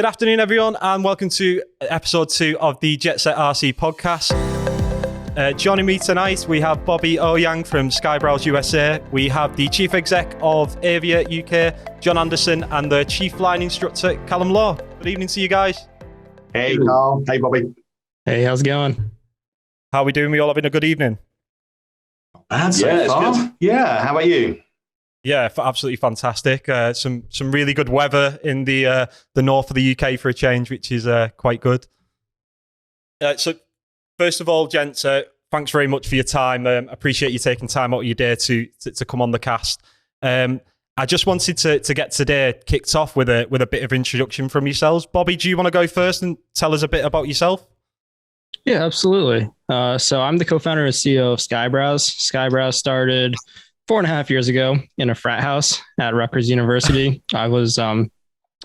Good afternoon, everyone, and welcome to episode 2 of the JetsetRC podcast. Joining me tonight, we have Bobby Ouyang from Skyebrowse USA. We have the Chief Exec of Avia UK, Jon Anderson, and the Chief Flying Instructor, Calum Law. Good evening to you guys. Hey, Carl. Hey, Bobby. Hey, how's it going? How are we doing? We all having a good evening? Bad so far. Good. Yeah, how about you? Yeah, absolutely fantastic. Some really good weather in the north of the UK for a change, which is quite good. So, first of all, gents, thanks very much for your time. Appreciate you taking time out of your day to come on the cast. I just wanted to get today kicked off with a bit of introduction from yourselves. Bobby, do you want to go first and tell us a bit about yourself? Yeah, absolutely. So I'm the co-founder and CEO of Skyebrowse. Skybrowse started 4.5 years ago in a frat house at Rutgers University. I was one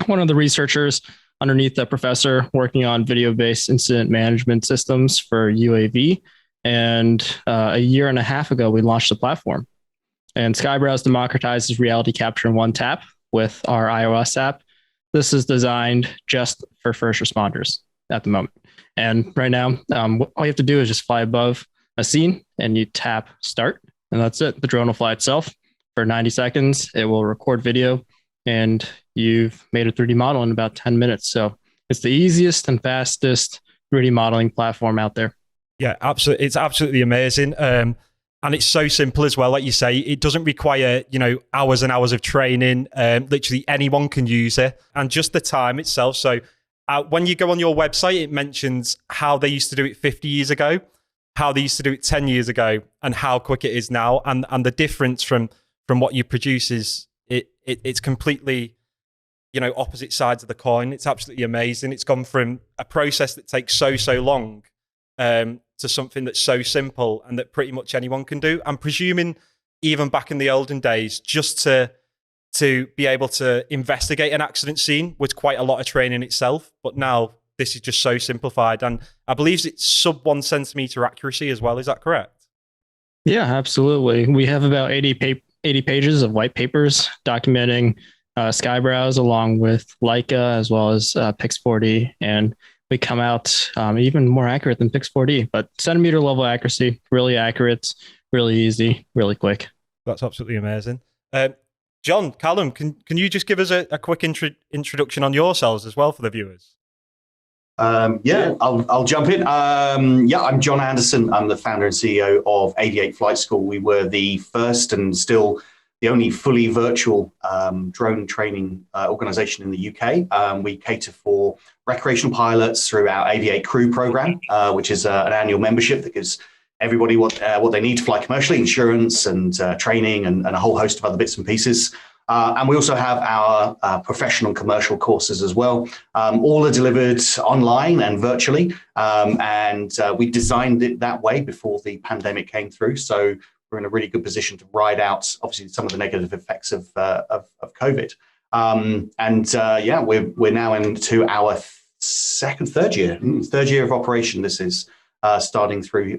of the researchers underneath the professor working on video-based incident management systems for UAV. And a year and a half ago, we launched the platform. And Skyebrowse democratizes reality capture in one tap with our iOS app. This is designed just for first responders at the moment. And right now, all you have to do is just fly above a scene and you tap start. And that's it. The drone will fly itself for 90 seconds. It will record video and you've made a 3D model in about 10 minutes. So it's the easiest and fastest 3D modeling platform out there. Yeah, absolutely. It's absolutely amazing. And it's so simple as well. Like you say, it doesn't require, hours and hours of training. Literally anyone can use it, and just the time itself. So when you go on your website, it mentions how they used to do it 50 years ago, how they used to do it 10 years ago, and how quick it is now. And the difference from what you produce is it's completely, opposite sides of the coin. It's absolutely amazing. It's gone from a process that takes so long to something that's so simple and that pretty much anyone can do. I'm presuming even back in the olden days, just to be able to investigate an accident scene was quite a lot of training itself. But now this is just so simplified. And I believe it's sub 1 centimeter accuracy as well. Is that correct? Yeah, absolutely. We have about 80 pages of white papers documenting Skyebrowse along with Leica as well as Pix4D. And we come out even more accurate than Pix4D, but centimeter level accuracy, really accurate, really easy, really quick. That's absolutely amazing. Jon, Calum, can you just give us a quick introduction on yourselves as well for the viewers? I'll jump in. I'm Jon Anderson. I'm the founder and CEO of 88 Flight School. We were the first and still the only fully virtual drone training organization in the UK. We cater for recreational pilots through our Aviate Crew program, which is an annual membership that gives everybody what they need to fly commercially, insurance and training and a whole host of other bits and pieces. And we also have our professional and commercial courses as well. All are delivered online and virtually. And we designed it that way before the pandemic came through. So we're in a really good position to ride out, obviously, some of the negative effects of COVID. We're now into our third year of operation. This is starting through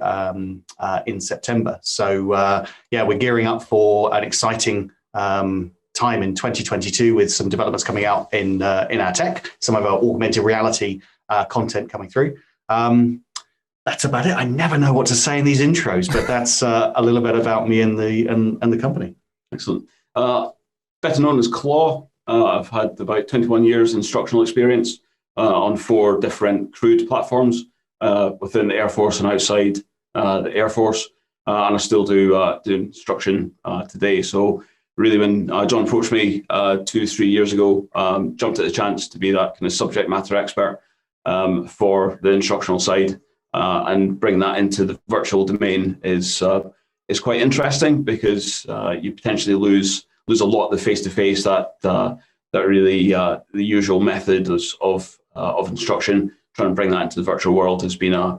in September. So we're gearing up for an exciting time in 2022 with some developments coming out in our tech, some of our augmented reality content coming through. That's about it. I never know what to say in these intros, but that's a little bit about me and the company. Excellent. Better known as Claw. I've had about 21 years instructional experience on 4 different crewed platforms within the Air Force and outside the Air Force, and I still do instruction today. So really, when Jon approached me 2-3 years ago, jumped at the chance to be that kind of subject matter expert for the instructional side. And bring that into the virtual domain is quite interesting because you potentially lose a lot of the face-to-face that really the usual methods of instruction. Trying to bring that into the virtual world has been an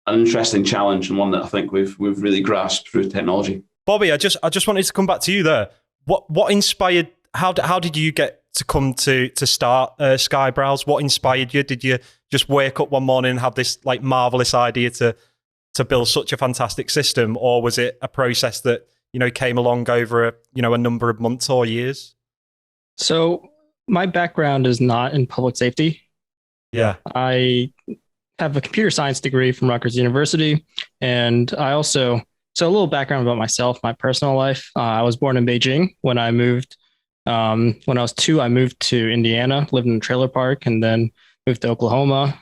interesting challenge and one that I think we've really grasped through technology. Bobby, I just wanted to come back to you there. What inspired? How did you get to come to start Skyebrowse? What inspired you? Did you just wake up one morning and have this marvelous idea to build such a fantastic system, or was it a process that came along over a number of months or years? So my background is not in public safety. Yeah. I have a computer science degree from Rutgers University. And I also, so a little background about myself, my personal life. I was born in Beijing. When I moved, when I was 2, I moved to Indiana, lived in a trailer park, and then moved to Oklahoma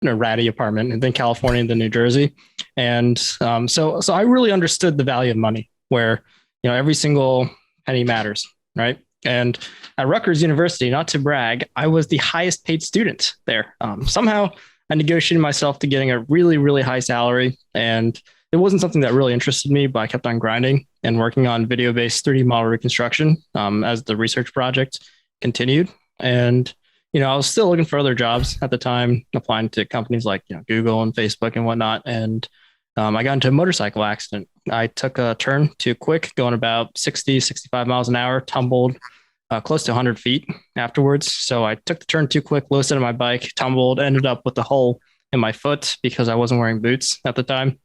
in a ratty apartment, and then California, and then New Jersey. And so I really understood the value of money, where, every single penny matters, right? And at Rutgers University, not to brag, I was the highest paid student there. Somehow I negotiated myself to getting a really, really high salary. And it wasn't something that really interested me, but I kept on grinding and working on video-based 3D model reconstruction as the research project continued. And, I was still looking for other jobs at the time, applying to companies like Google and Facebook and whatnot. And I got into a motorcycle accident. I took a turn too quick, going about 60, 65 miles an hour, tumbled close to 100 feet afterwards. So I took the turn too quick, low set of my bike, tumbled, ended up with a hole in my foot because I wasn't wearing boots at the time.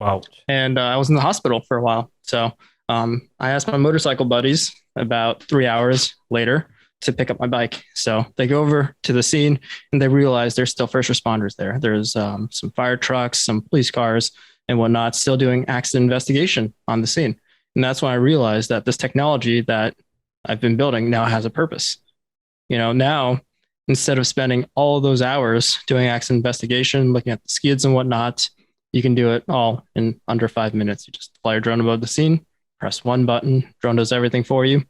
Wow. And I was in the hospital for a while. So I asked my motorcycle buddies about 3 hours later to pick up my bike. So they go over to the scene and they realize there's still first responders there. There's some fire trucks, some police cars and whatnot, still doing accident investigation on the scene. And that's when I realized that this technology that I've been building now has a purpose. Now, instead of spending all of those hours doing accident investigation, looking at the skids and whatnot, you can do it all in under 5 minutes. You just fly your drone above the scene, press one button, drone does everything for you,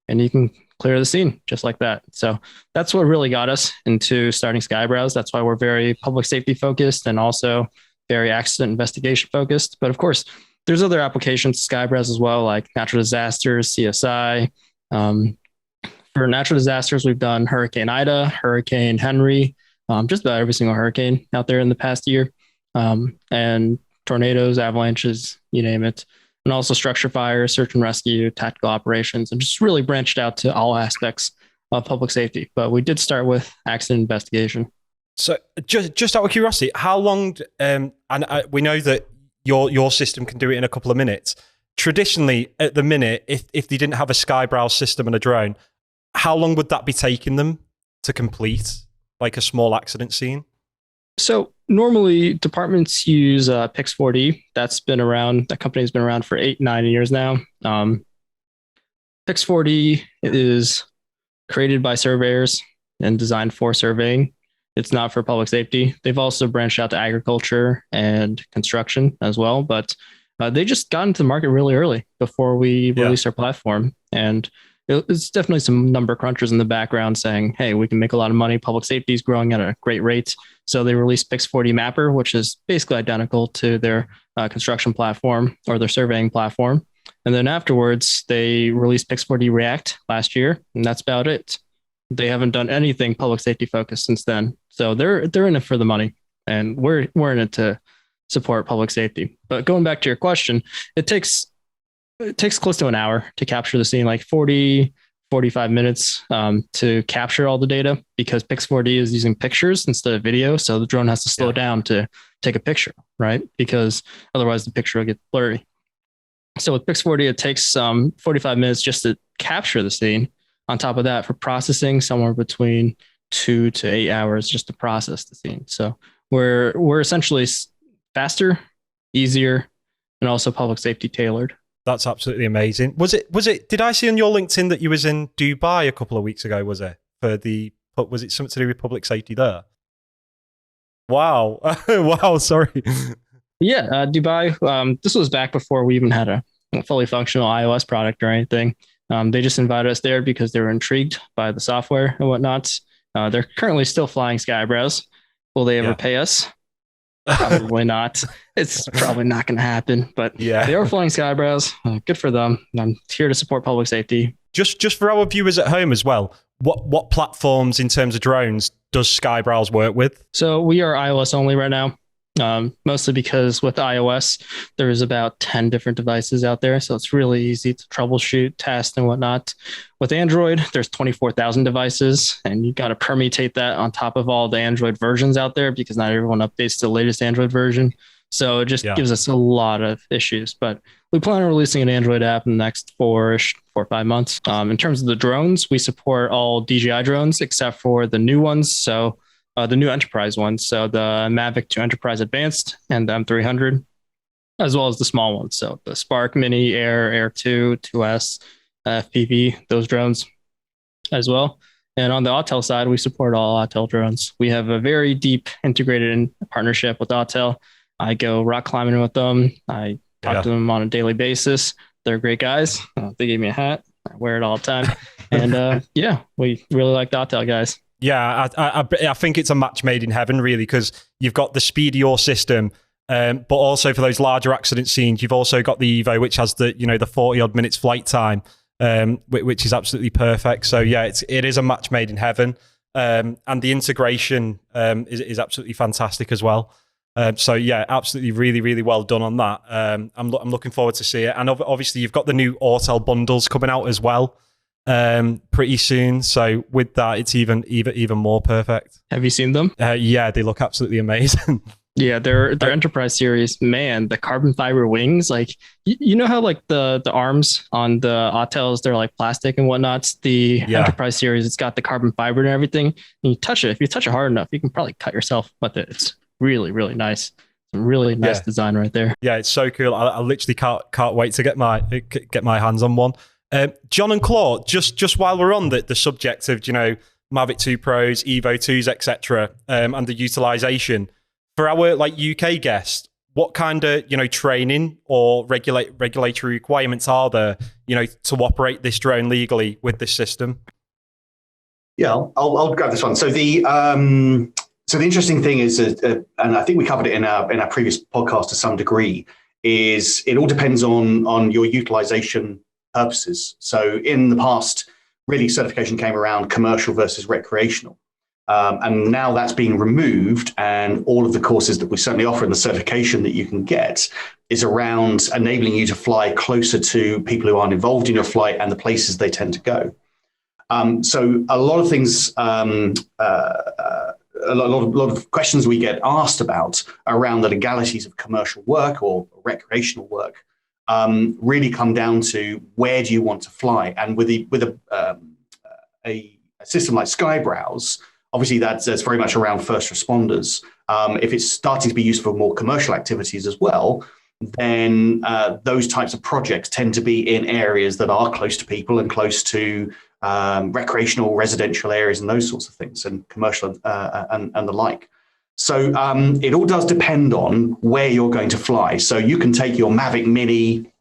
and you can clear the scene just like that. So that's what really got us into starting Skybrowse. That's why we're very public safety focused and also very accident investigation focused. But of course, there's other applications to Skybrowse as well, like natural disasters, CSI. For natural disasters, we've done Hurricane Ida, Hurricane Henry, just about every single hurricane out there in the past year, and tornadoes, avalanches, you name it. And also structure fire, search and rescue, tactical operations, and just really branched out to all aspects of public safety. But we did start with accident investigation. So just out of curiosity, how long, we know that your system can do it in a couple of minutes. Traditionally, at the minute, if they didn't have a Skybrowse system and a drone, how long would that be taking them to complete, like a small accident scene? So normally departments use Pix4D. That company's been around for 8-9 years now. Pix4D is created by surveyors and designed for surveying. It's not for public safety. They've also branched out to agriculture and construction as well, but they just got into the market really early before we released our platform. And it's definitely some number crunchers in the background saying, hey, we can make a lot of money. Public safety is growing at a great rate. So they released Pix4D Mapper, which is basically identical to their construction platform or their surveying platform. And then afterwards, they released Pix4D React last year, and that's about it. They haven't done anything public safety focused since then. So they're in it for the money, and we're in it to support public safety. But going back to your question, it takes close to an hour to capture the scene, like 40, 45 minutes to capture all the data, because Pix4D is using pictures instead of video. So the drone has to slow down to take a picture, right? Because otherwise the picture will get blurry. So with Pix4D, it takes 45 minutes just to capture the scene. On top of that, for processing, somewhere between 2 to 8 hours just to process the scene. So we're essentially faster, easier, and also public safety tailored. That's absolutely amazing. Was it, did I see on your LinkedIn that you was in Dubai a couple of weeks ago, was it? Was it something to do with public safety there? Wow. Wow, sorry. Yeah, Dubai, this was back before we even had a fully functional iOS product or anything. They just invited us there because they were intrigued by the software and whatnot. They're currently still flying Skybrowse. Will they ever pay us? Probably not. It's probably not going to happen, but they are flying Skybrowse. Good for them. I'm here to support public safety. Just for our viewers at home as well, what platforms in terms of drones does Skybrowse work with? So we are iOS only right now. Mostly because with iOS, there's about 10 different devices out there. So it's really easy to troubleshoot, test, and whatnot. With Android, there's 24,000 devices, and you got to permutate that on top of all the Android versions out there because not everyone updates to the latest Android version. So it just gives us a lot of issues. But we plan on releasing an Android app in the next 4 or 5 months. In terms of the drones, we support all DJI drones except for the new ones. So the new enterprise ones. So the Mavic 2 Enterprise Advanced and the M300, as well as the small ones. So the Spark Mini, Air 2, 2S, FPV, those drones as well. And on the Autel side, we support all Autel drones. We have a very deep integrated partnership with Autel. I go rock climbing with them. I talk to them on a daily basis. They're great guys. They gave me a hat. I wear it all the time. And we really like the Autel guys. Yeah, I think it's a match made in heaven, really, because you've got the Speedior system, but also for those larger accident scenes, you've also got the Evo, which has the 40 odd minutes flight time, which is absolutely perfect. So yeah, it is a match made in heaven, and the integration is absolutely fantastic as well. So yeah, absolutely, really, really well done on that. I'm looking forward to see it, and obviously you've got the new Autel bundles coming out as well pretty soon. So with that, it's even more perfect. Have you seen them? Yeah, they look absolutely amazing. Yeah, their Enterprise series, man, the carbon fiber wings, like you know how like the arms on the Autels, they're like plastic and whatnot. The Enterprise series, it's got the carbon fiber and everything. And you touch it, if you touch it hard enough, you can probably cut yourself with it. It's really, really nice. Some really nice design right there. Yeah, it's so cool. I literally can't wait to get my hands on one. Jon and Claw, just while we're on the subject of Mavic 2 Pros, Evo 2s, etc., and the utilization. For our UK guests, what kind of training or regulatory requirements are there to operate this drone legally with this system? Yeah, I'll grab this one. So the interesting thing is, and I think we covered it in our previous podcast to some degree, is it all depends on your utilization purposes. So in the past, really certification came around commercial versus recreational. And now that's being removed, and all of the courses that we certainly offer in the certification that you can get is around enabling you to fly closer to people who aren't involved in your flight and the places they tend to go. So a lot of things, a lot of questions we get asked about around the legalities of commercial work or recreational work really come down to where do you want to fly, and with a system like Skybrowse. Obviously, that's very much around first responders. If it's starting to be used for more commercial activities as well, then those types of projects tend to be in areas that are close to people and close to recreational, residential areas and those sorts of things, and commercial and the like. So it all does depend on where you're going to fly. So you can take your Mavic Mini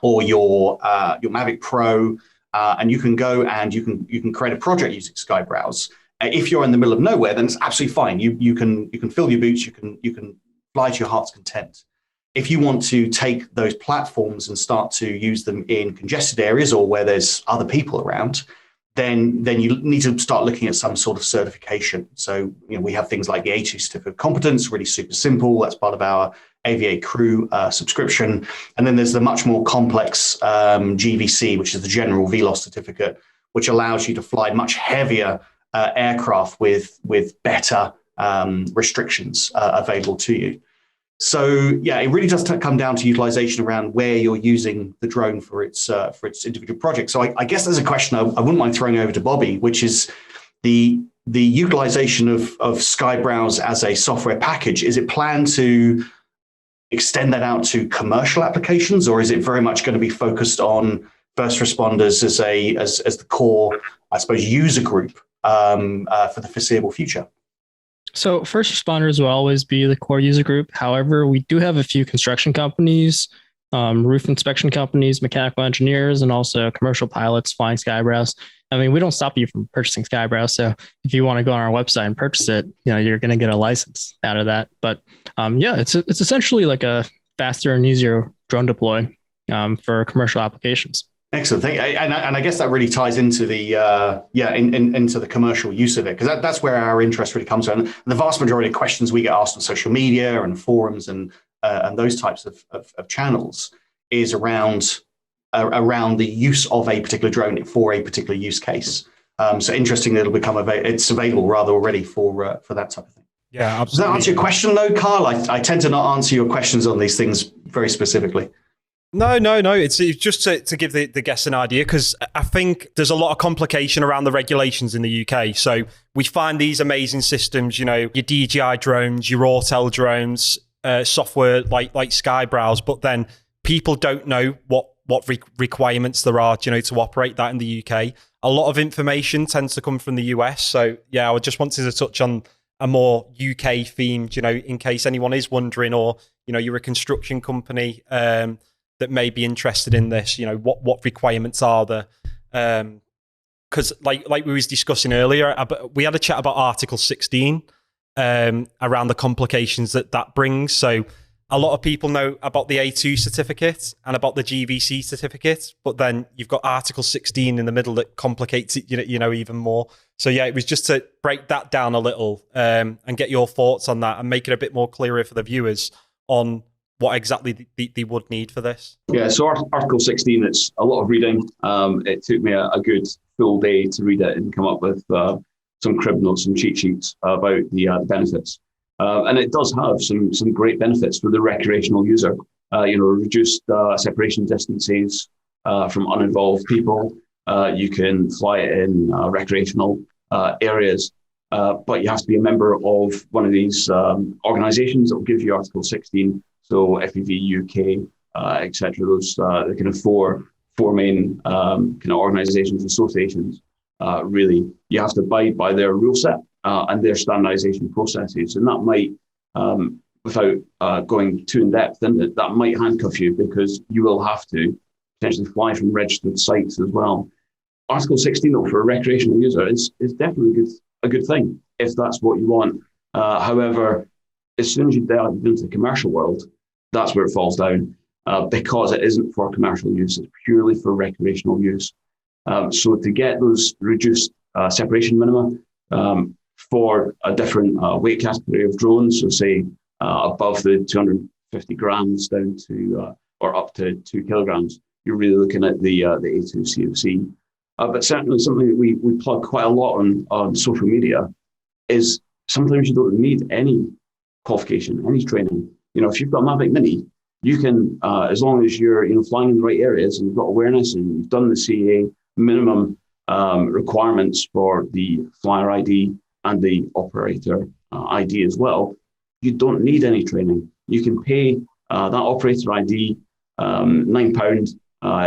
or your Mavic Pro, and you can go and you can create a project using Skyebrowse. If you're in the middle of nowhere, then it's absolutely fine. You can fill your boots. You can fly to your heart's content. If you want to take those platforms and start to use them in congested areas or where there's other people around, then you need to start looking at some sort of certification. So we have things like the A2 certificate of competence, really super simple. That's part of our Aviate Crew subscription. And then there's the much more complex GVC, which is the General VLOS certificate, which allows you to fly much heavier aircraft with better restrictions available to you. So yeah, it really does come down to utilization around where you're using the drone for its individual project. So I guess there's a question I wouldn't mind throwing over to Bobby, which is the utilization of Skyebrowse as a software package. Is it planned to extend that out to commercial applications, or is it very much going to be focused on first responders as the core, I suppose, user group for the foreseeable future? So first responders will always be the core user group. However, we do have a few construction companies, roof inspection companies, mechanical engineers, and also commercial pilots flying Skybrowse. I mean, we don't stop you from purchasing Skybrowse. So if you want to go on our website and purchase it, you're going to get a license out of that. But it's essentially like a faster and easier drone deploy for commercial applications. Excellent. And I guess that really ties into the into the commercial use of it, because that's where our interest really comes from. The vast majority of questions we get asked on social media and forums and those types of channels is around the use of a particular drone for a particular use case. So interesting that it's available rather already for that type of thing. Yeah, absolutely. Does that answer your question though, Carl? I tend to not answer your questions on these things very specifically. No. It's just to give the guests an idea, because I think there's a lot of complication around the regulations in the UK. So we find these amazing systems, your DJI drones, your Autel drones, software like Skyebrowse, but then people don't know what requirements there are, to operate that in the UK. A lot of information tends to come from the US. So yeah, I just wanted to touch on a more UK themed, in case anyone is wondering, or, you're a construction company that may be interested in this, what requirements are there? Because like we was discussing earlier, we had a chat about Article 16 around the complications that brings. So a lot of people know about the A2 certificate and about the GVC certificate, but then you've got Article 16 in the middle that complicates it, even more. So yeah, it was just to break that down a little and get your thoughts on that and make it a bit more clearer for the viewers on what exactly they would need for this. Yeah, so Article 16, it's a lot of reading. It took me a good full day to read it and come up with some crib notes, some cheat sheets about the benefits. And it does have some great benefits for the recreational user. Reduced separation distances from uninvolved people. You can fly it in recreational areas, but you have to be a member of one of these organisations that will give you Article 16. So FEV UK, etc. Those the kind of four main kind of organisations, associations. Really, you have to abide by their rule set and their standardisation processes, and that might, without going too in depth in it, that might handcuff you, because you will have to potentially fly from registered sites as well. Article 16, though, for a recreational user is definitely a good thing if that's what you want. However, as soon as you dive into the commercial world, that's where it falls down, because it isn't for commercial use. It's purely for recreational use. So to get those reduced separation minima for a different weight category of drones, so say above the 250 grams down to or up to 2 kilograms, you're really looking at the A2 CFC. But certainly something that we plug quite a lot on social media is sometimes you don't need any qualification, any training. If you've got a Mavic Mini, you can, as long as you're flying in the right areas and you've got awareness and you've done the CA minimum requirements for the flyer ID and the operator ID as well, you don't need any training. You can pay that operator ID £9.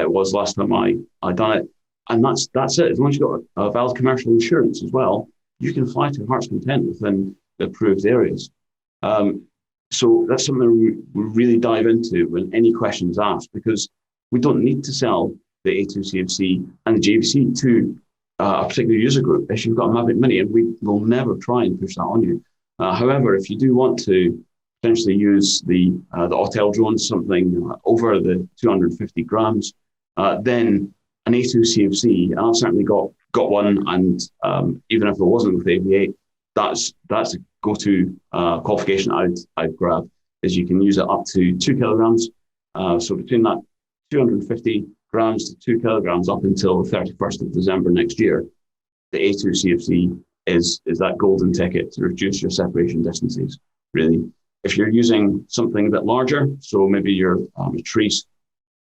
It was last time I done it, and that's it. As long as you've got a valid commercial insurance as well, you can fly to heart's content within the approved areas. So that's something we really dive into when any questions asked, because we don't need to sell the A2 CFC and the JVC to a particular user group if you've got a Mavic Mini, and we will never try and push that on you. However, if you do want to potentially use the Autel drone, something over the 250 grams, then an A2 CFC, and I've certainly got one, and even if it wasn't with AV8, that's a go-to qualification I'd grab, is you can use it up to 2 kilograms. So between that 250 grams to 2 kilograms up until the 31st of December next year, the A2 CFC is that golden ticket to reduce your separation distances, really. If you're using something a bit larger, so maybe you're a trees,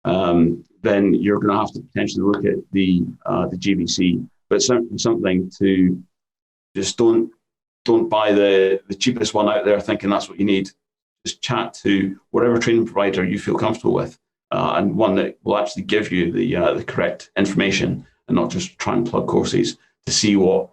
then you're going to have to potentially look at the GVC, but certainly something to just don't buy the cheapest one out there thinking that's what you need. Just chat to whatever training provider you feel comfortable with, and one that will actually give you the correct information, and not just try and plug courses to see what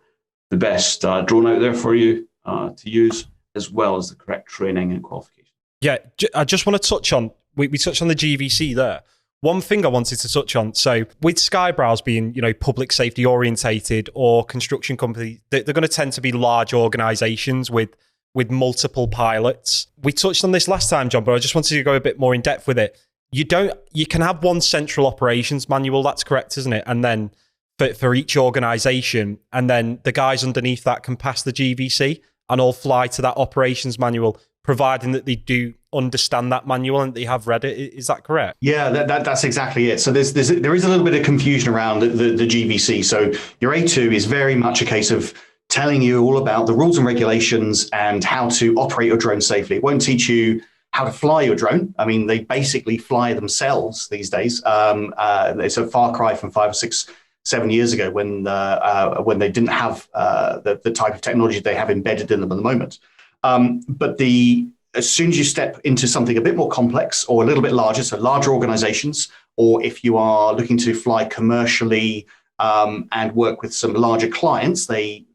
the best drone out there for you to use, as well as the correct training and qualification. Yeah, I just want to touch on, we touched on the GVC there. One thing I wanted to touch on, so with Skybrowse being, public safety orientated or construction company, they're going to tend to be large organizations with multiple pilots. We touched on this last time, John, but I just wanted to go a bit more in depth with it. You can have one central operations manual, that's correct, isn't it? And then for each organization, and then the guys underneath that can pass the GVC and all fly to that operations manual, providing that they do understand that manual and they have read it. Is that correct? Yeah, that's exactly it. So there is a little bit of confusion around the GVC. So your A2 is very much a case of telling you all about the rules and regulations and how to operate your drone safely. It won't teach you how to fly your drone. I mean, they basically fly themselves these days. It's a far cry from 5 or 6, 7 years ago when they didn't have the type of technology they have embedded in them at the moment. But as soon as you step into something a bit more complex or a little bit larger, so larger organizations, or if you are looking to fly commercially and work with some larger clients, they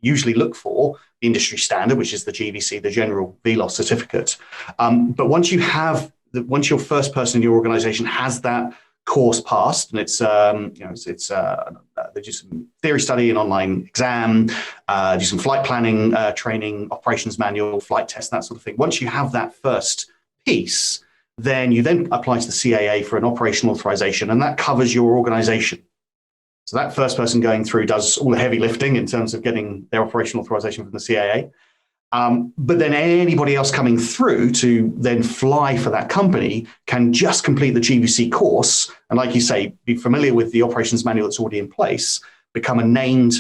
usually look for the industry standard, which is the GVC, the General VLOS certificate. But once your first person in your organization has that course passed, and they do some theory study, an online exam, do some flight planning, training, operations manual, flight test, that sort of thing. Once you have that first piece, then you then apply to the CAA for an operational authorization, and that covers your organization. So that first person going through does all the heavy lifting in terms of getting their operational authorization from the CAA. But then anybody else coming through to then fly for that company can just complete the GVC course. And like you say, be familiar with the operations manual that's already in place, become a named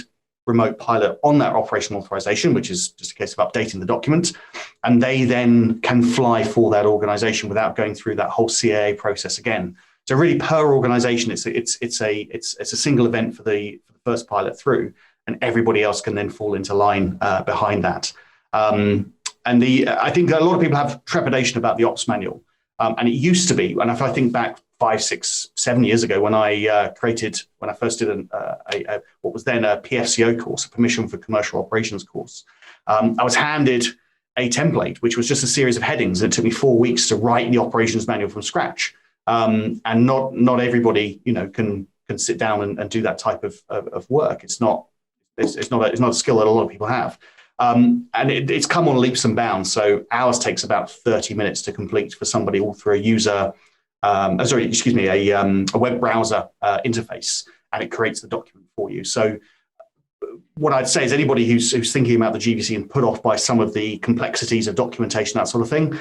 remote pilot on that operational authorization, which is just a case of updating the document. And they then can fly for that organization without going through that whole CAA process again. So really per organization, it's a single event for the first pilot through, and everybody else can then fall into line behind that. I think a lot of people have trepidation about the ops manual. And it used to be, and if I think back 5, 6, 7 years ago when I first did what was then a PFCO course, a Permission for Commercial Operations course, I was handed a template, which was just a series of headings. And it took me 4 weeks to write the operations manual from scratch. And not everybody, can sit down and do that type of work. It's not a skill that a lot of people have. And it's come on leaps and bounds. So ours takes about 30 minutes to complete for somebody all through a web browser interface, and it creates the document for you. So what I'd say is anybody who's thinking about the GVC and put off by some of the complexities of documentation, that sort of thing,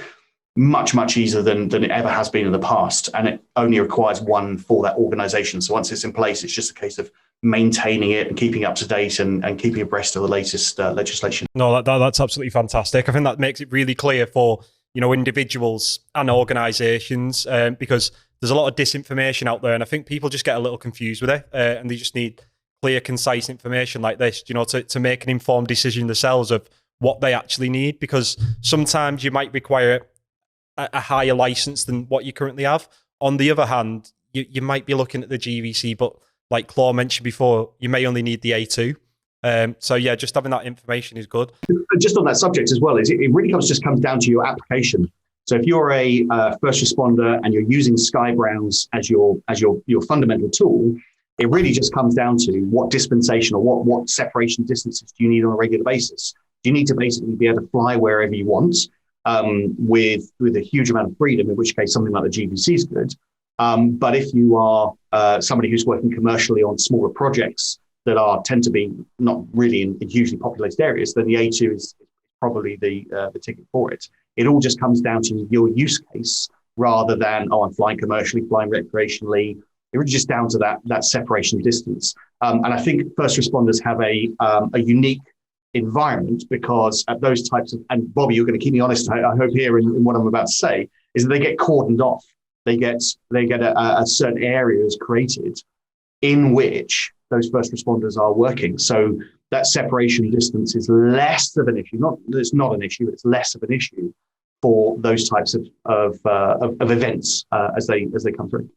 much, much easier than it ever has been in the past. And it only requires one for that organization. So once it's in place, it's just a case of maintaining it and keeping up to date and keeping abreast of the latest legislation. No, that's absolutely fantastic. I think that makes it really clear for individuals and organizations, because there's a lot of disinformation out there, and I think people just get a little confused with it, and they just need clear, concise information like this, to make an informed decision themselves of what they actually need, because sometimes you might require a higher license than what you currently have. On the other hand, you might be looking at the GVC, but like Claw mentioned before, you may only need the A2. So yeah, just having that information is good. Just on that subject as well, it really comes down to your application. So if you're a first responder and you're using Skybrowse as your fundamental tool, it really just comes down to what dispensation or what separation distances do you need on a regular basis. Do you need to basically be able to fly wherever you want with a huge amount of freedom, in which case something like the GVC is good. But if you are somebody who's working commercially on smaller projects that tend to be not really in hugely populated areas, then the A2 is probably the ticket for it. It all just comes down to your use case rather than, I'm flying commercially, flying recreationally. It really just down to that separation distance. And I think first responders have a unique environment because at those types of, and Bobby, you're going to keep me honest, I hope here in what I'm about to say, is that they get cordoned off. They get a certain areas created in which those first responders are working. So that separation distance is less of an issue. It's not an issue. It's less of an issue for those types of events as they come through.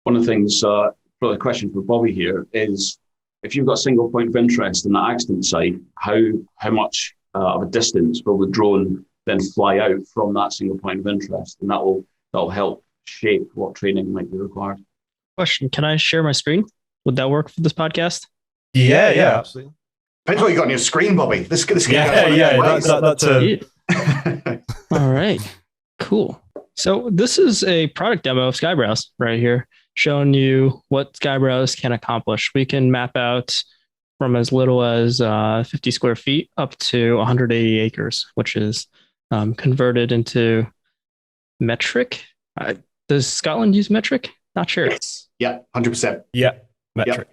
One of the things, probably a question for Bobby here, is if you've got a single point of interest in the accident site, how much of a distance will the drone then fly out from that single point of interest, and that'll help shape what training might be required. Question: can I share my screen? Would that work for this podcast? Yeah, absolutely. Depends what you got on your screen, Bobby. That's All right, cool. So this is a product demo of Skyebrowse right here, showing you what Skybrowse can accomplish. We can map out from as little as 50 square feet up to 180 acres, which is converted into metric. Does Scotland use metric? Not sure. Yes. Yeah, 100%. Yeah, metric.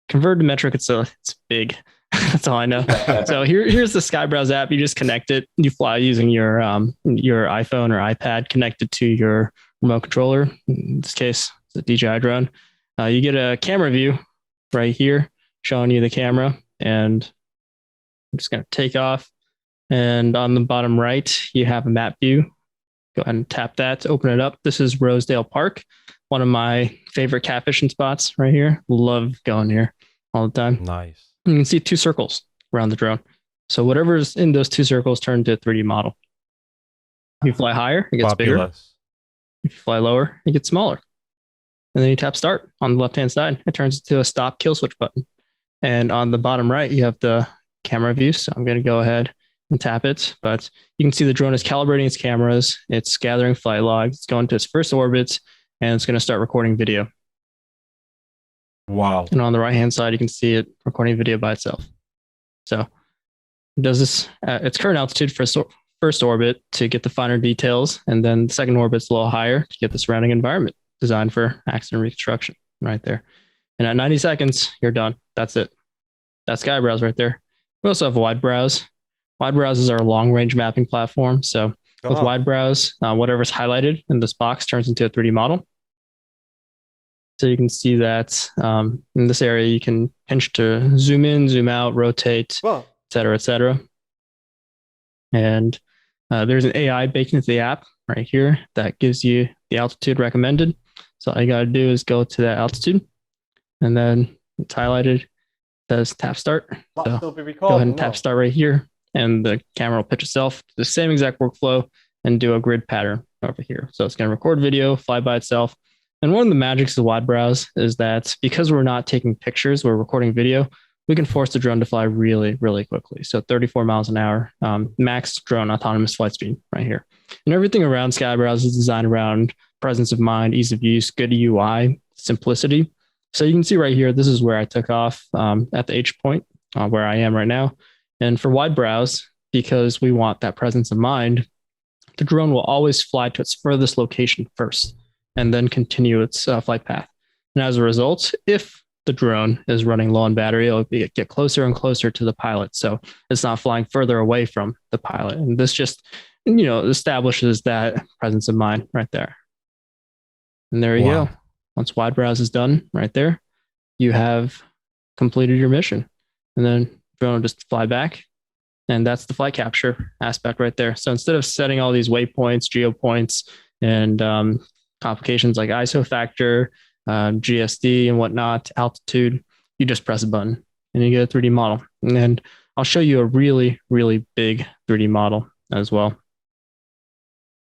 Converted to metric, it's big. That's all I know. So here's the Skybrowse app. You just connect it. You fly using your iPhone or iPad connected to your remote controller. In this case, it's a DJI drone. You get a camera view right here showing you the camera, and I'm just going to take off. And on the bottom right, you have a map view. Go ahead and tap that to open it up. This is Rosedale Park, one of my favorite catfishing spots right here. Love going here all the time. Nice. You can see 2 circles around the drone. So whatever's in those 2 circles turn into a 3D model. If you fly higher, it gets bigger. If you fly lower, it gets smaller. And then you tap start on the left-hand side. It turns into a stop kill switch button. And on the bottom right, you have the camera view. So I'm going to go ahead and tap it. But you can see the drone is calibrating its cameras. It's gathering flight logs. It's going to its first orbit, and it's going to start recording video. Wow. And on the right-hand side, you can see it recording video by itself. So it does this at its current altitude for first orbit to get the finer details. And then the second orbit's a little higher to get the surrounding environment designed for accident reconstruction right there. And at 90 seconds, you're done. That's it. That's Skyebrowse right there. We also have WideBrowse. WideBrowse is our long-range mapping platform. So with WideBrowse, whatever's highlighted in this box turns into a 3D model. So you can see that in this area, you can pinch to zoom in, zoom out, rotate, et cetera, et cetera. And there's an AI baked into the app right here that gives you the altitude recommended. So all you got to do is go to that altitude, and then it's highlighted, says tap start. So go ahead and tap start right here, and the camera will pitch itself to the same exact workflow and do a grid pattern over here. So it's going to record video, fly by itself. And one of the magics of WideBrowse is that because we're not taking pictures, we're recording video, we can force the drone to fly really, really quickly. So 34 miles an hour, max drone autonomous flight speed right here. And everything around Skyebrowse is designed around presence of mind, ease of use, good UI, simplicity. So you can see right here, this is where I took off at the H point where I am right now. And for WideBrowse, because we want that presence of mind, the drone will always fly to its furthest location first, and then continue its flight path. And as a result, if the drone is running low on battery, it'll get closer and closer to the pilot. So it's not flying further away from the pilot. And this just, establishes that presence of mind right there. And there you go. Once WideBrowse is done right there, you have completed your mission. And then the drone will just fly back. And that's the flight capture aspect right there. So instead of setting all these waypoints, geopoints, and complications like ISO factor, GSD and whatnot, altitude, you just press a button and you get a 3D model. And then I'll show you a really, really big 3D model as well.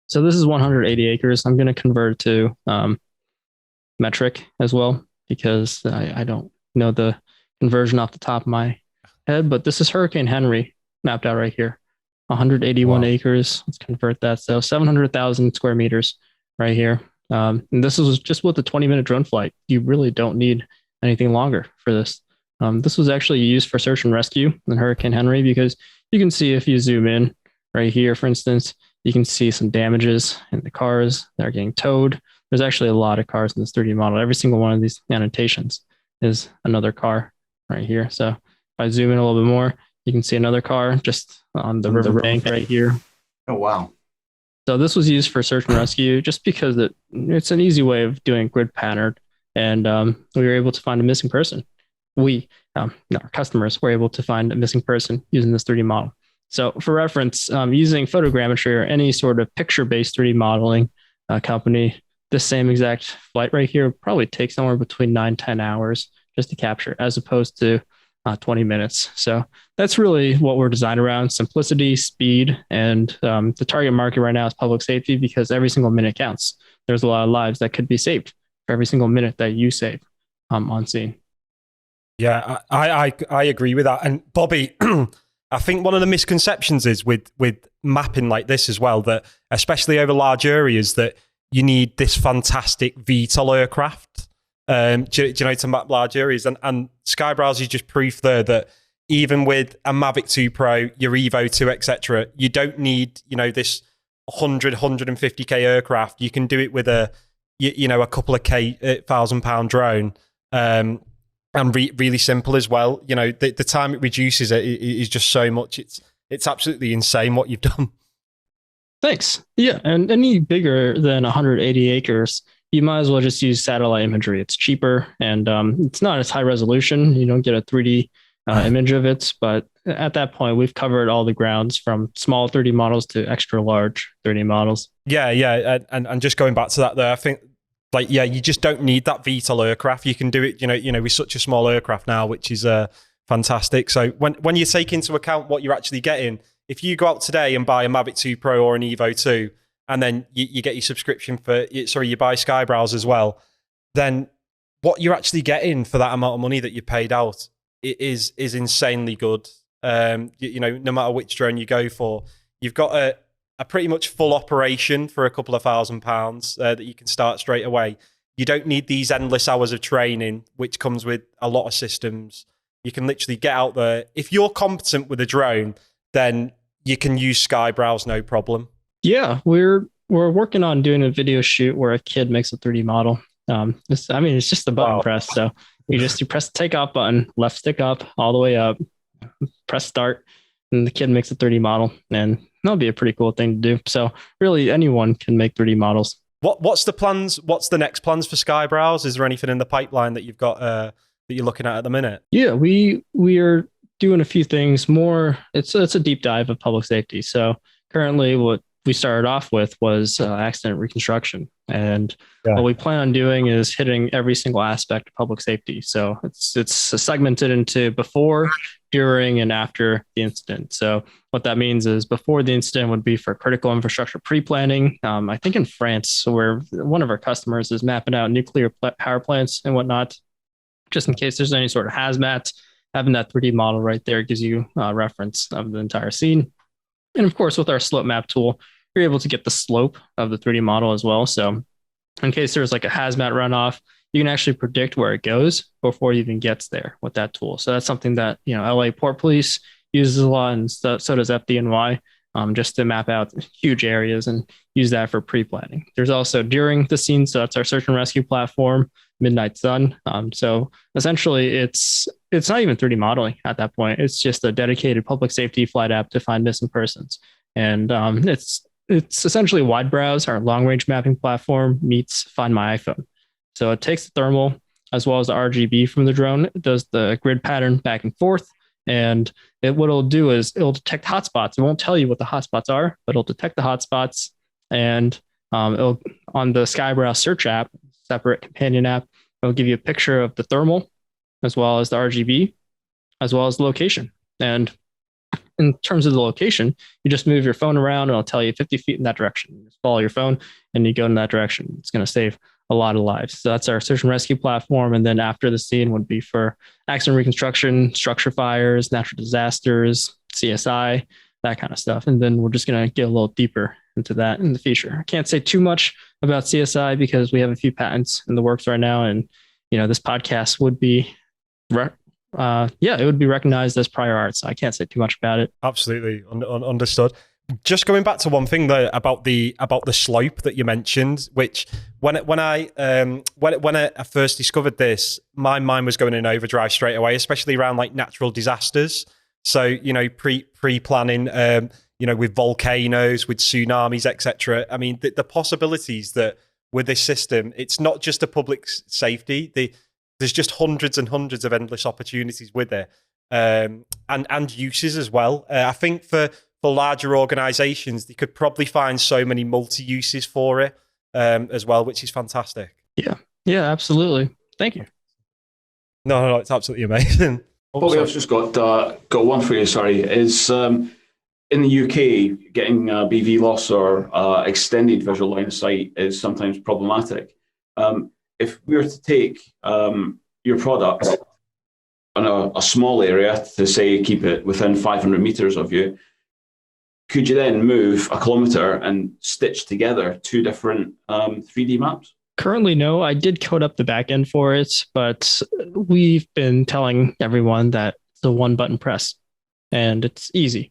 So this is 180 acres. I'm going to convert it to metric as well, because I don't know the conversion off the top of my head, but this is Hurricane Henry mapped out right here. 181 acres. Let's convert that. So 700,000 square meters right here. And this was just with a 20-minute drone flight. You really don't need anything longer for this. This was actually used for search and rescue in Hurricane Henry, because you can see if you zoom in right here, for instance, you can see some damages in the cars that are getting towed. There's actually a lot of cars in this 3D model. Every single one of these annotations is another car right here. So if I zoom in a little bit more, you can see another car just on the river bank right here. Oh, wow. So this was used for search and rescue just because it's an easy way of doing grid pattern. And we were able to find a missing person. Our customers were able to find a missing person using this 3D model. So for reference, using photogrammetry or any sort of picture-based 3D modeling company, this same exact flight right here probably takes somewhere between 9-10 hours just to capture, as opposed to 20 minutes. So that's really what we're designed around: simplicity, speed, and the target market right now is public safety, because every single minute counts. There's a lot of lives that could be saved for every single minute that you save on scene. Yeah, I agree with that. And Bobby, I think one of the misconceptions is with mapping like this as well, that especially over large areas, that you need this fantastic VTOL aircraft, to map large areas. And Skyebrowse is just proof there that even with a Mavic 2 Pro, your Evo 2, etc., you don't need, this 150K aircraft. You can do it with a couple of £1,000 drone. and really simple as well. You know, the time it reduces is just so much. It's absolutely insane what you've done. Thanks. Yeah, and any bigger than 180 acres, you might as well just use satellite imagery. It's cheaper, and it's not as high resolution. You don't get a 3D image of it, but at that point, we've covered all the grounds from small 3D models to extra large 3D models. Yeah, and just going back to that there, I think, like, yeah, you just don't need that VTOL aircraft. You can do it, you know, with such a small aircraft now, which is fantastic. So when you take into account what you're actually getting, if you go out today and buy a Mavic 2 Pro or an Evo 2, and then you get your subscription you buy Skybrowse as well, then what you're actually getting for that amount of money that you paid out is insanely good. You know, no matter which drone you go for, you've got a pretty much full operation for a couple of £1,000 that you can start straight away. You don't need these endless hours of training, which comes with a lot of systems. You can literally get out there. If you're competent with a drone, then you can use Skybrowse, no problem. Yeah, we're working on doing a video shoot where a kid makes a 3D model. It's just a button press. So you press the takeoff button, left stick up, all the way up, press start, and the kid makes a 3D model. And that'll be a pretty cool thing to do. So really anyone can make 3D models. What's the plans? What's the next plans for Skybrowse? Is there anything in the pipeline that you've got that you're looking at the minute? Yeah, we are doing a few things more. It's a deep dive of public safety. So currently what we started off with was accident reconstruction. And what we plan on doing is hitting every single aspect of public safety. So it's segmented into before, during, and after the incident. So what that means is before the incident would be for critical infrastructure pre-planning. I think in France, where one of our customers is mapping out nuclear power plants and whatnot, just in case there's any sort of hazmat. Having that 3D model right there gives you a reference of the entire scene. And of course, with our slope map tool, you're able to get the slope of the 3D model as well. So in case there's like a hazmat runoff, you can actually predict where it goes before it even gets there with that tool. So that's something that, you know, LA Port Police uses a lot, and so does FDNY, just to map out huge areas and use that for pre-planning. There's also during the scene, so that's our search and rescue platform, Midnight Sun. So essentially it's not even 3D modeling at that point. It's just a dedicated public safety flight app to find missing persons. And it's essentially Widebrowse, our long range mapping platform, meets Find My iPhone. So it takes the thermal as well as the RGB from the drone. It does the grid pattern back and forth. And what it'll do is it'll detect hotspots. It won't tell you what the hotspots are, but it'll detect the hotspots. And it'll, on the Skyebrowse search app, separate companion app, it'll give you a picture of the thermal as well as the RGB, as well as the location. And in terms of the location, you just move your phone around and it'll tell you 50 feet in that direction. You just follow your phone and you go in that direction. It's going to save a lot of lives. So that's our search and rescue platform. And then after the scene would be for accident reconstruction, structure fires, natural disasters, CSI, that kind of stuff. And then we're just going to get a little deeper into that in the future. I can't say too much about CSI because we have a few patents in the works right now. And, you know, this podcast would be, it would be recognized as prior art. So I can't say too much about it. Absolutely. Understood. Just going back to one thing there about the slope that you mentioned, which when I first discovered this, my mind was going in overdrive straight away, especially around like natural disasters. So, you know, pre-planning, you know, with volcanoes, with tsunamis, etc. I mean, the possibilities that with this system, it's not just a public safety. There's just hundreds and hundreds of endless opportunities with it, and uses as well. I think for larger organizations, they could probably find so many multi-uses for it as well, which is fantastic. Yeah, absolutely. Thank you. No, it's absolutely amazing. Bobby, I've just got one for you, sorry, is in the UK, getting BV loss or extended visual line of sight is sometimes problematic. If we were to take your product on a small area to say keep it within 500 meters of you, could you then move a kilometer and stitch together two different 3D maps? Currently, no. I did code up the backend for it, but we've been telling everyone that it's a one button press and it's easy.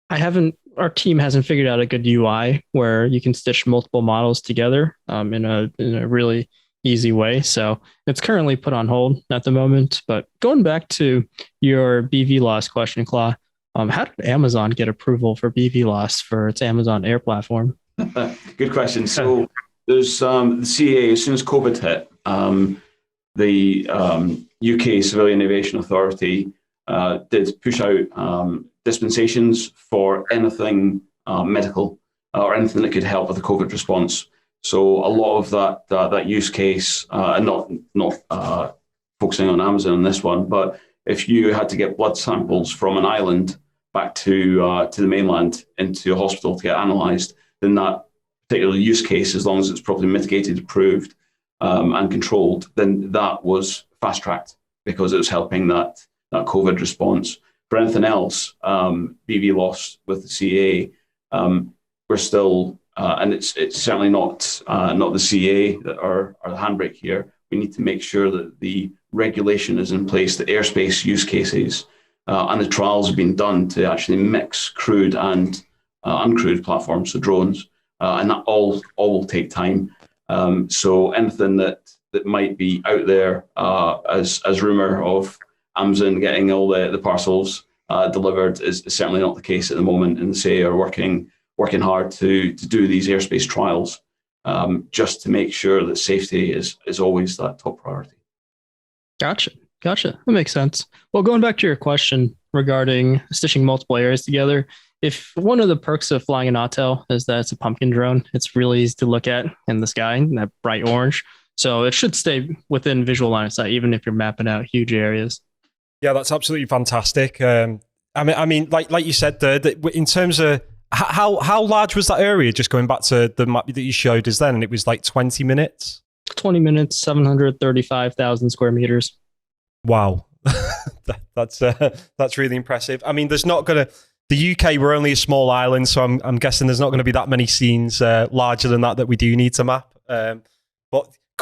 Our team hasn't figured out a good UI where you can stitch multiple models together in a really easy way. So it's currently put on hold at the moment. But going back to your BV loss question, Claw, how did Amazon get approval for BV loss for its Amazon Air platform? Good question. So there's the CAA, as soon as COVID hit, the UK Civilian Aviation Authority did push out dispensations for anything medical or anything that could help with the COVID response. So a lot of that use case, and not focusing on Amazon on this one, but if you had to get blood samples from an island back to the mainland into a hospital to get analysed, then that particular use case, as long as it's properly mitigated, approved, and controlled, then that was fast-tracked because it was helping that COVID response. For anything else, BV loss with the CA, we're still, and it's certainly not the CA that are the handbrake here. We need to make sure that the regulation is in place, the airspace use cases, and the trials have been done to actually mix crewed and uncrewed platforms, so drones, and that all will take time. So anything that might be out there as rumor of Amazon getting all the parcels delivered is certainly not the case at the moment, and they are working hard to do these airspace trials just to make sure that safety is always that top priority. Gotcha. That makes sense. Well, going back to your question regarding stitching multiple areas together, if one of the perks of flying an Autel is that it's a pumpkin drone, it's really easy to look at in the sky, in that bright orange. So it should stay within visual line of sight, even if you're mapping out huge areas. Yeah, that's absolutely fantastic. I mean, like you said there, that in terms of how large was that area? Just going back to the map that you showed us then, and it was like 20 minutes. 20 minutes, 735,000 square meters. Wow, that's really impressive. I mean, there's not gonna. The UK, we're only a small island, so I'm guessing there's not going to be that many scenes larger than that we do need to map. But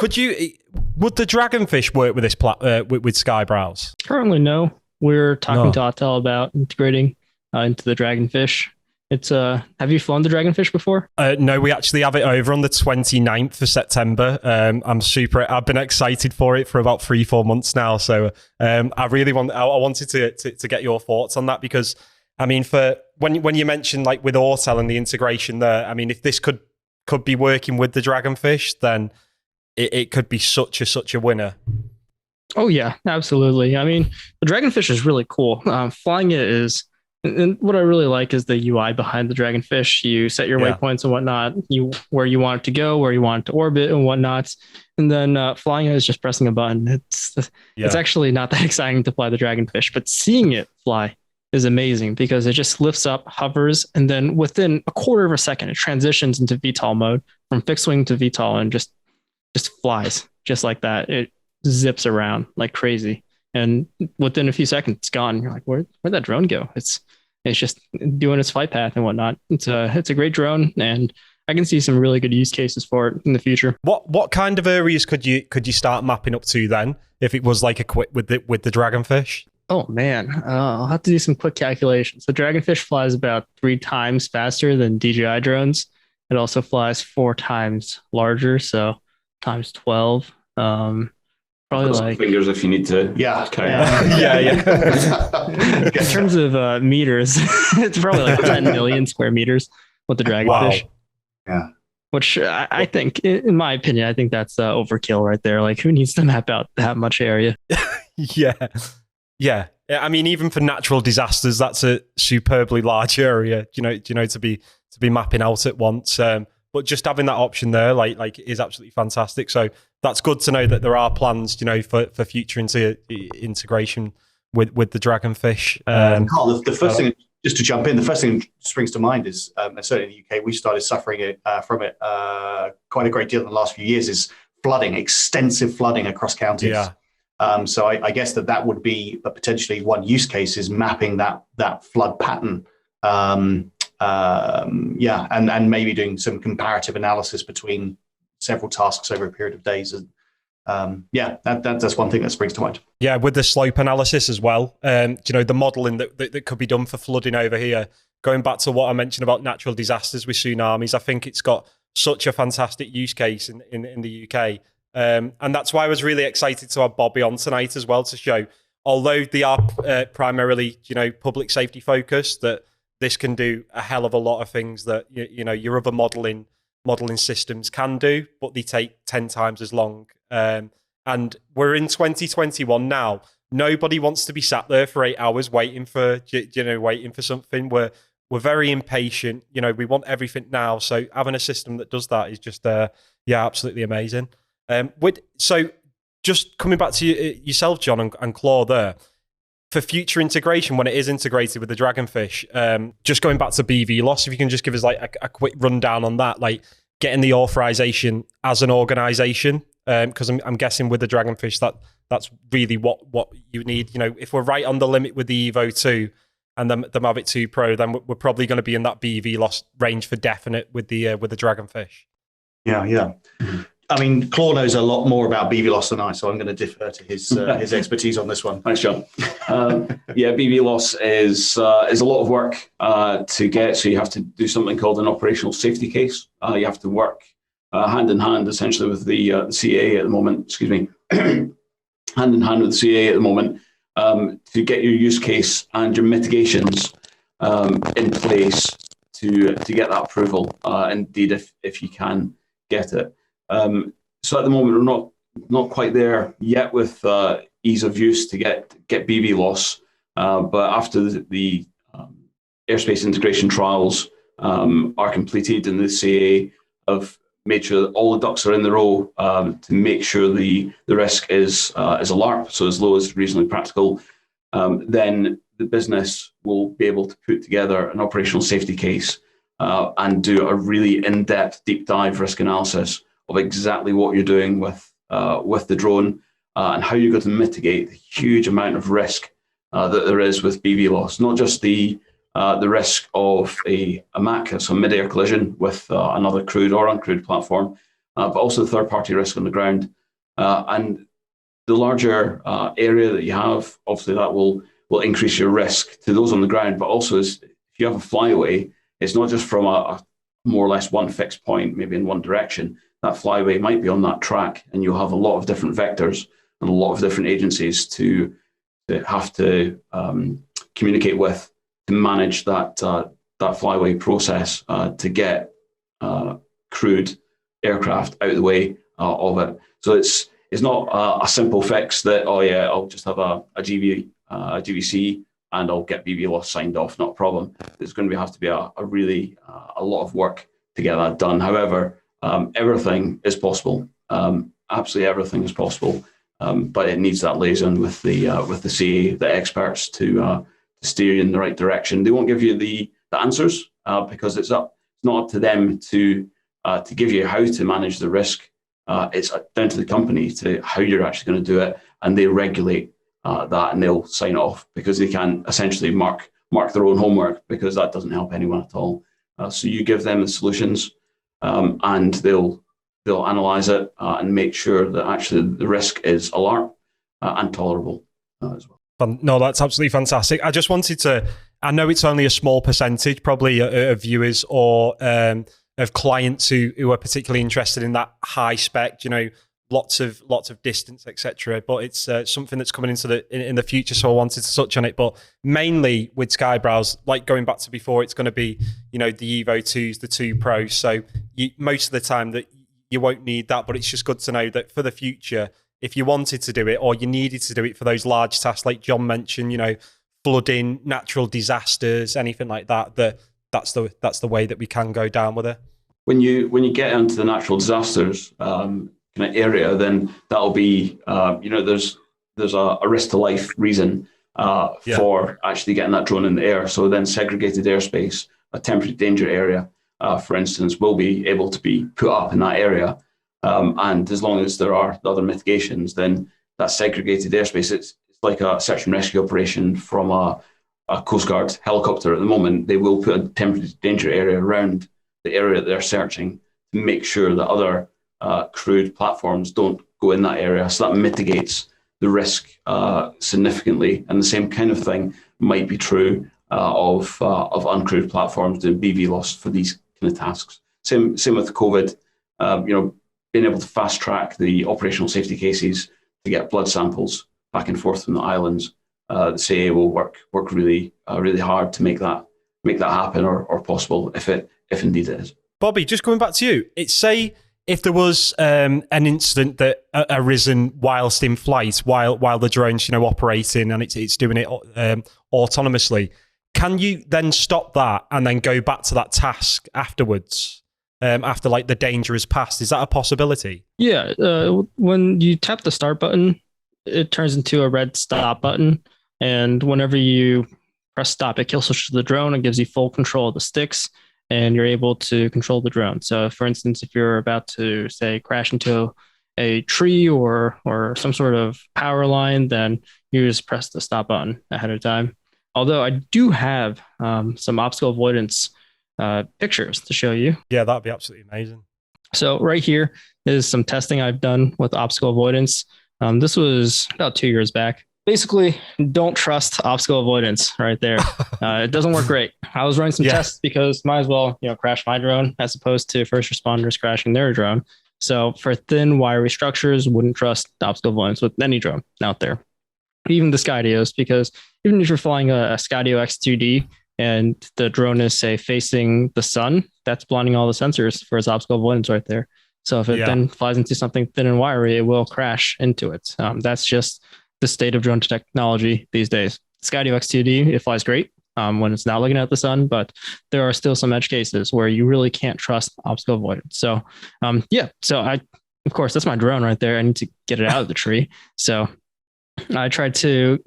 would the Dragonfish work with this with Skyebrowse? Currently, no. We're talking to Autel about integrating into the Dragonfish. It's have you flown the Dragonfish before? No, we actually have it over on the 29th of September. I've been excited for it for about 3-4 months now. So I wanted to get your thoughts on that, because I mean, for when you mentioned like with Autel and the integration there, I mean, if this could be working with the Dragonfish, then it could be such a winner. Oh yeah, absolutely. I mean, the Dragonfish is really cool. Flying it is, and what I really like is the UI behind the Dragonfish. You set your waypoints and whatnot, where you want it to go, where you want it to orbit and whatnot. And then flying it is just pressing a button. It's actually not that exciting to fly the Dragonfish, but seeing it fly is amazing because it just lifts up, hovers, and then within a quarter of a second, it transitions into VTOL mode from fixed wing to VTOL and just flies just like that. It zips around like crazy. And within a few seconds, it's gone. You're like, where'd that drone go? It's just doing its flight path and whatnot. It's a great drone, and I can see some really good use cases for it in the future. What kind of areas could you start mapping up to then, if it was like equipped with the Dragonfish? Oh man, I'll have to do some quick calculations. The Dragonfish flies about 3 times faster than DJI drones. It also flies 4 times larger, so times 12. Probably like fingers if you need to. Yeah. In terms of meters, it's probably like 10 million square meters with the Dragonfish. Wow. Yeah. Which I think, in my opinion, I think that's overkill right there. Like, who needs to map out that much area? Yeah. I mean, even for natural disasters, that's a superbly large area, to be mapping out at once. But just having that option there, like is absolutely fantastic. So that's good to know that there are plans, for future integration with the Dragonfish. Carl, the first thing, just to jump in, the first thing that springs to mind is, certainly in the UK, we started suffering from it quite a great deal in the last few years, is flooding, extensive flooding across counties. Yeah. So I guess that would be potentially one use case, is mapping that flood pattern. And maybe doing some comparative analysis between several tasks over a period of days. That's one thing that springs to mind. Yeah, with the slope analysis as well. The modelling that could be done for flooding over here. Going back to what I mentioned about natural disasters with tsunamis, I think it's got such a fantastic use case in the UK And that's why I was really excited to have Bobby on tonight as well, to show, although they are primarily, public safety focused, that this can do a hell of a lot of things that your other modeling systems can do, but they take 10 times as long. And we're in 2021 now. Nobody wants to be sat there for 8 hours waiting for something. We're very impatient. We want everything now. So having a system that does that is just absolutely amazing. So just coming back to yourself, Jon and Claw there, for future integration, when it is integrated with the Dragonfish, just going back to BV loss, if you can just give us like a quick rundown on that, like getting the authorization as an organization, because I'm guessing with the Dragonfish that's really what you need. If we're right on the limit with the Evo 2 and the Mavic 2 Pro, then we're probably going to be in that BV loss range for definite with the Dragonfish. Yeah. I mean, Claw knows a lot more about BV loss than I, so I'm going to defer to his expertise on this one. Thanks, Jon. BV loss is a lot of work to get. So you have to do something called an operational safety case. You have to work hand in hand, essentially, with the CA at the moment. Excuse me, hand in hand with the CA at the moment to get your use case and your mitigations in place to get that approval. Indeed, if you can get it. So at the moment, we're not quite there yet with ease of use to get BV loss. But after the airspace integration trials are completed and the CA have made sure that all the ducks are in the row to make sure the risk is a LARP, so as low as reasonably practical, then the business will be able to put together an operational safety case and do a really in-depth deep dive risk analysis of exactly what you're doing with the drone and how you're going to mitigate the huge amount of risk that there is with BV loss. Not just the risk of a MAC, so mid-air collision with another crewed or uncrewed platform, but also the third-party risk on the ground. And the larger area that you have, obviously that will increase your risk to those on the ground, but also if you have a flyaway, it's not just from a more or less one fixed point, maybe in one direction. That flyaway might be on that track, and you'll have a lot of different vectors and a lot of different agencies to have to communicate with to manage that flyaway process to get crewed aircraft out of the way of it. So it's not a simple fix that I'll just have a GVC and I'll get BV loss signed off, not a problem. There's going to have to be a really a lot of work to get that done. However, everything is possible. Absolutely everything is possible, but it needs that liaison with the CA, the experts, to steer you in the right direction. They won't give you the answers because it's not up to them to give you how to manage the risk. It's down to the company to how you're actually going to do it, and they regulate that, and they'll sign it off because they can essentially mark their own homework, because that doesn't help anyone at all. So you give them the solutions. And they'll analyse it and make sure that actually the risk is alarm and tolerable as well. No, that's absolutely fantastic. I just wanted to, I know it's only a small percentage probably of viewers or of clients who are particularly interested in that high spec, lots of distance, etc. But it's something that's coming in the future, so I wanted to touch on it. But mainly with Skyebrowse, like going back to before, it's going to be the Evo 2s, the 2 Pros. So most of the time that you won't need that, but it's just good to know that for the future, if you wanted to do it or you needed to do it for those large tasks, like Jon mentioned, flooding, natural disasters, anything like that, that's the way that we can go down with it. When you get into the natural disasters kind of area, then that'll be there's a risk to life reason for actually getting that drone in the air. So then segregated airspace, a temporary danger area, for instance, will be able to be put up in that area. And as long as there are the other mitigations, then that segregated airspace, it's like a search and rescue operation from a Coast Guard helicopter at the moment. They will put a temporary danger area around the area that they're searching to make sure that other crewed platforms don't go in that area. So that mitigates the risk significantly. And the same kind of thing might be true of uncrewed platforms doing BV loss for these kind of tasks. Same with COVID. being able to fast track the operational safety cases to get blood samples back and forth from the islands, the CA will work really hard to make that happen or possible if indeed it is. Bobby, just coming back to you, say if there was an incident that arisen whilst in flight, while the drone's operating and it's doing it autonomously, can you then stop that and then go back to that task afterwards? After like the danger is past, is that a possibility? Yeah, when you tap the start button, it turns into a red stop button, and whenever you press stop, it kill switches the drone and gives you full control of the sticks, and you're able to control the drone. So, for instance, if you're about to say crash into a tree or some sort of power line, then you just press the stop button ahead of time. Although I do have some obstacle avoidance pictures to show you. Yeah, that'd be absolutely amazing. So right here is some testing I've done with obstacle avoidance. This was about 2 years back. Basically, don't trust obstacle avoidance right there. It doesn't work great. I was running some tests because might as well, crash my drone as opposed to first responders crashing their drone. So for thin, wiry structures, wouldn't trust obstacle avoidance with any drone out there. Even the Skydios, because even if you're flying a Skydio X2D and the drone is, say, facing the sun, that's blinding all the sensors for its obstacle avoidance right there. So if it then flies into something thin and wiry, it will crash into it. That's just the state of drone technology these days. Skydio X2D, it flies great when it's not looking at the sun, but there are still some edge cases where you really can't trust obstacle avoidance. So of course, that's my drone right there. I need to get it out of the tree. So I tried to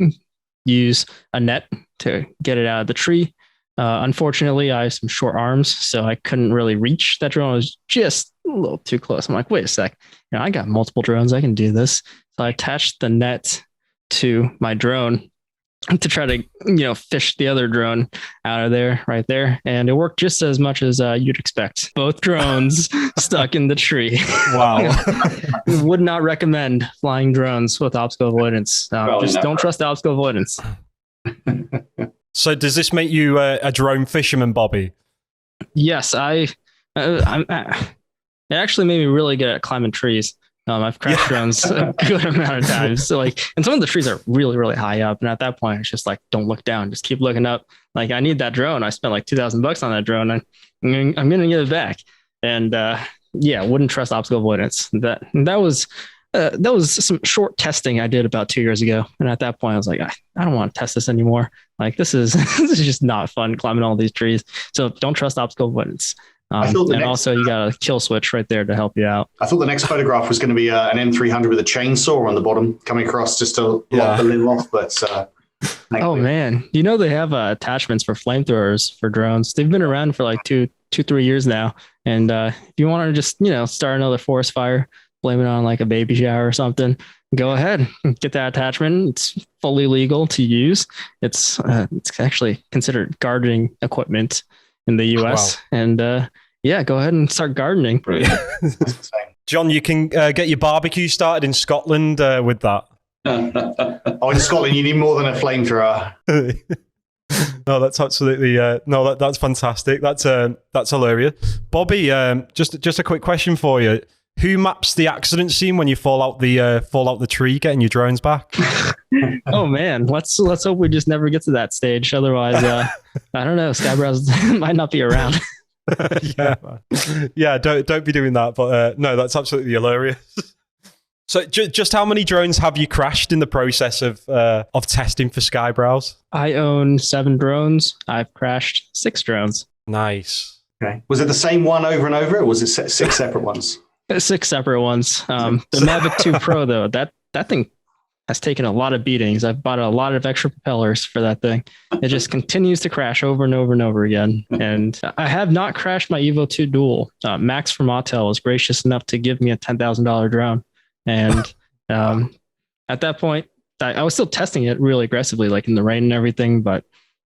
use a net to get it out of the tree. Unfortunately, I have some short arms, so I couldn't really reach. That drone was just a little too close. I'm like, wait a sec, I got multiple drones. I can do this. So I attached the net to my drone to try to, fish the other drone out of there, right there. And it worked just as much as you'd expect. Both drones stuck in the tree. Wow. Would not recommend flying drones with obstacle avoidance. Don't trust obstacle avoidance. So does this make you a drone fisherman, Bobby? Yes, it actually made me really good at climbing trees. I've crashed drones a good amount of times. So and some of the trees are really, really high up. And at that point, it's just like, don't look down, just keep looking up. I need that drone. I spent like $2,000 on that drone and I'm going to get it back. And wouldn't trust obstacle avoidance. That was some short testing I did about 2 years ago. And at that point, I was like, I don't want to test this anymore. This is just not fun climbing all these trees. So don't trust obstacle avoidance. Also, you got a kill switch right there to help you out. I thought the next photograph was going to be an M300 with a chainsaw on the bottom coming across just to lock the limb off. But man, they have attachments for flamethrowers for drones. They've been around for like 3 years now. And if you want to just start another forest fire, blame it on like a baby shower or something, go ahead, get that attachment. It's fully legal to use. It's actually considered gardening equipment in the US. Wow. And go ahead and start gardening. Jon, you can get your barbecue started in Scotland with that. In Scotland, you need more than a flamethrower. No, that's absolutely that's fantastic. That's hilarious. Bobby, just a quick question for you. Who maps the accident scene when you fall out the tree, getting your drones back? Oh man, let's hope we just never get to that stage. Otherwise, I don't know. Skybrowse might not be around. Don't be doing that. But no, that's absolutely hilarious. So, just how many drones have you crashed in the process of testing for Skyebrowse? I own 7 drones. I've crashed 6 drones. Nice. Okay. Was it the same one over and over, or was it 6 separate ones? 6 separate ones. The Mavic 2 Pro, though, that thing has taken a lot of beatings. I've bought a lot of extra propellers for that thing. It just continues to crash over and over and over again. And I have not crashed my Evo 2 Dual. Max from Autel was gracious enough to give me a $10,000 drone. And at that point, I was still testing it really aggressively, like in the rain and everything. But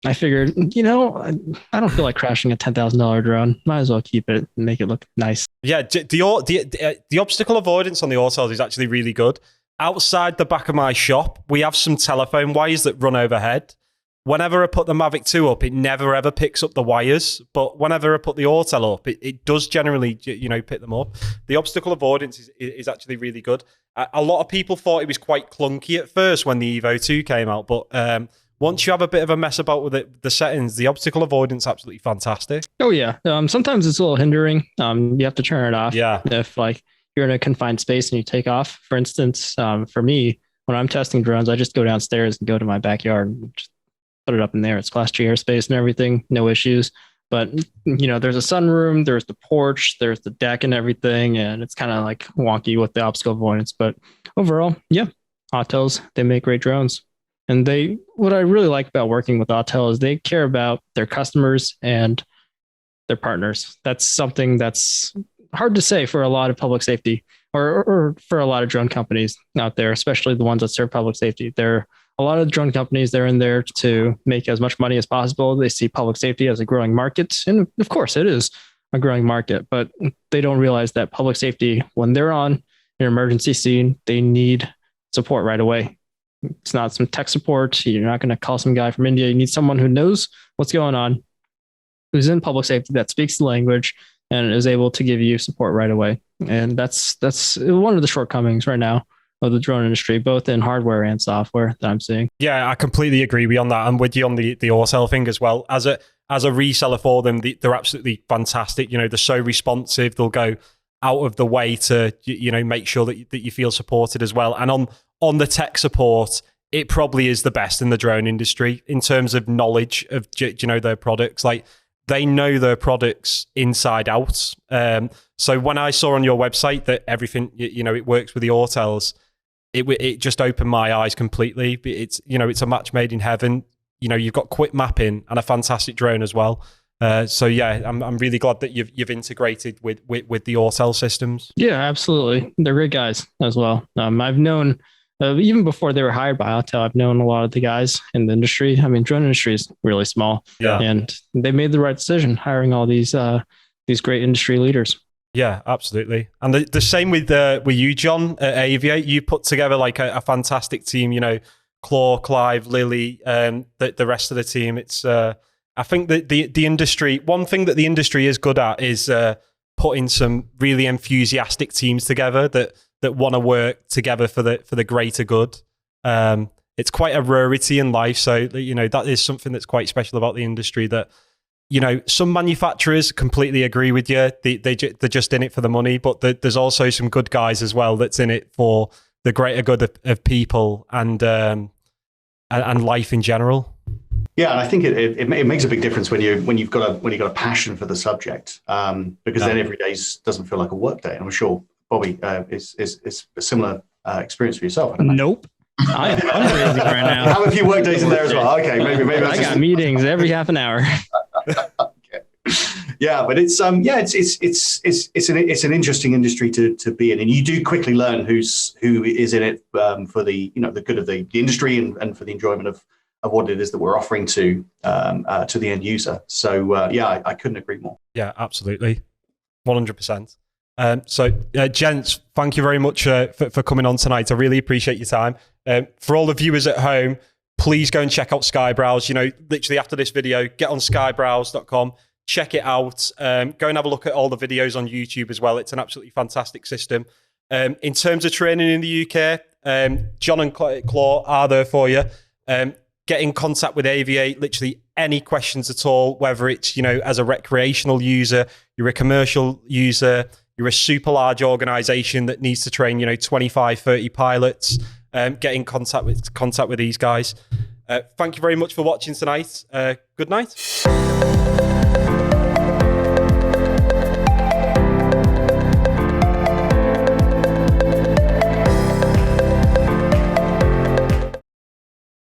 I figured, I don't feel like crashing a $10,000 drone. Might as well keep it and make it look nice. Yeah, the obstacle avoidance on the Autels is actually really good. Outside the back of my shop, we have some telephone wires that run overhead. whenever I put the Mavic 2 up, it never ever picks up the wires. But whenever I put the Autel up, it does generally, pick them up. The obstacle avoidance is actually really good. A lot of people thought it was quite clunky at first when the Evo 2 came out, but once you have a bit of a mess about with the settings, the obstacle avoidance is absolutely fantastic. Oh yeah. Sometimes it's a little hindering. You have to turn it off. Yeah. If like you're in a confined space and you take off, for instance, for me, when I'm testing drones, I just go downstairs and go to my backyard and just put it up in there. It's Class G airspace and everything, no issues. But there's a sunroom, there's the porch, there's the deck and everything, and it's kind of like wonky with the obstacle avoidance. But overall, yeah, Autels, they make great drones. And what I really like about working with Autel is they care about their customers and their partners. That's something that's hard to say for a lot of public safety or for a lot of drone companies out there, especially the ones that serve public safety. A lot of drone companies, they're in there to make as much money as possible. They see public safety as a growing market. And of course, it is a growing market, but they don't realize that public safety, when they're on an emergency scene, they need support right away. It's not some tech support. You're not going to call some guy from India. You need someone who knows what's going on, who's in public safety, that speaks the language, and is able to give you support right away. And that's one of the shortcomings right now of the drone industry, both in hardware and software that I'm seeing. Yeah, I completely agree with you on that. I'm with you on the Autel thing as well. As a reseller for them, they're absolutely fantastic. They're so responsive. They'll go out of the way to make sure that you feel supported as well. And on the tech support, it probably is the best in the drone industry in terms of knowledge of their products. Like, they know their products inside out. So when I saw on your website that everything it works with the Autels, it just opened my eyes completely. It's a match made in heaven. You've got quick mapping and a fantastic drone as well. So yeah, I'm really glad that you've integrated with the Autel systems. Yeah, absolutely. They're great guys as well. I've known even before they were hired by Autel, I've known a lot of the guys in the industry. I mean, drone industry is really small, and they made the right decision hiring all these great industry leaders. Yeah, absolutely. And the same with you, Jon, at Aviate. You put together like a fantastic team. Claw, Clive, Lily, the rest of the team. It's I think that the industry, one thing that the industry is good at is putting some really enthusiastic teams together that want to work together for the greater good. It's quite a rarity in life, so that is something that's quite special about the industry. That some manufacturers completely agree with you; they're just in it for the money. But there's also some good guys as well that's in it for the greater good of people and life in general. Yeah, and I think it makes a big difference when you've got a passion for the subject, because then every day doesn't feel like a work day. And I'm sure Bobby is a similar experience for yourself. Nope. I am fundraising right now. Have a few work days in there as well. Okay, maybe I got meetings every half an hour. Okay. Yeah, but it's an interesting industry to be in, and you do quickly learn who is in it for the good of the industry and for the enjoyment of what it is that we're offering to the end user. So I couldn't agree more. Yeah, absolutely, 100%. So gents, thank you very much for coming on tonight. I really appreciate your time. For all the viewers at home, please go and check out Skyebrowse. Literally after this video, get on skyebrowse.com, check it out. Go and have a look at all the videos on YouTube as well. It's an absolutely fantastic system. In terms of training in the UK, Jon and Claw are there for you. Get in contact with Aviate, literally any questions at all, whether it's, as a recreational user, you're a commercial user, you're a super large organization that needs to train, 25, 30 pilots, get in contact with these guys. Thank you very much for watching tonight. Good night.